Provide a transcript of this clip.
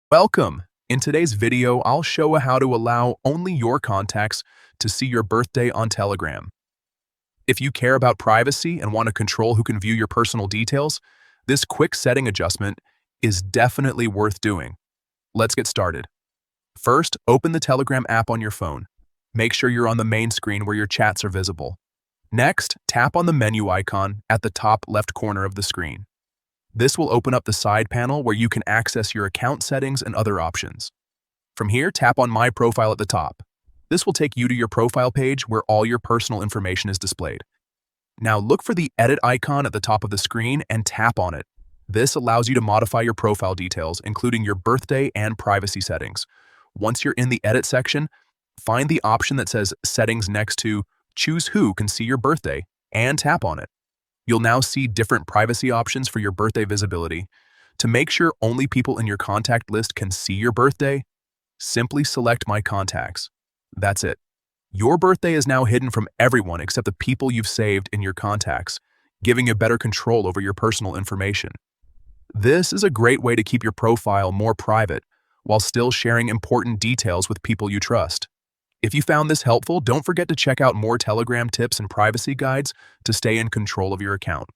Welcome! In today's video, I'll show how to allow only your contacts to see your birthday on Telegram. If you care about privacy and want to control who can view your personal details, this quick setting adjustment is definitely worth doing. Let's get started. First, open the Telegram app on your phone. Make sure you're on the main screen where your chats are visible. Next, tap on the menu icon at the top left corner of the screen. This will open up the side panel where you can access your account settings and other options. From here, tap on My Profile at the top. This will take you to your profile page where all your personal information is displayed. Now look for the Edit icon at the top of the screen and tap on it. This allows you to modify your profile details, including your birthday and privacy settings. Once you're in the Edit section, find the option that says Settings next to Choose Who Can See Your Birthday and tap on it. You'll now see different privacy options for your birthday visibility. To make sure only people in your contact list can see your birthday, simply select My Contacts. That's it. Your birthday is now hidden from everyone except the people you've saved in your contacts, giving you better control over your personal information. This is a great way to keep your profile more private while still sharing important details with people you trust. If you found this helpful, don't forget to check out more Telegram tips and privacy guides to stay in control of your account.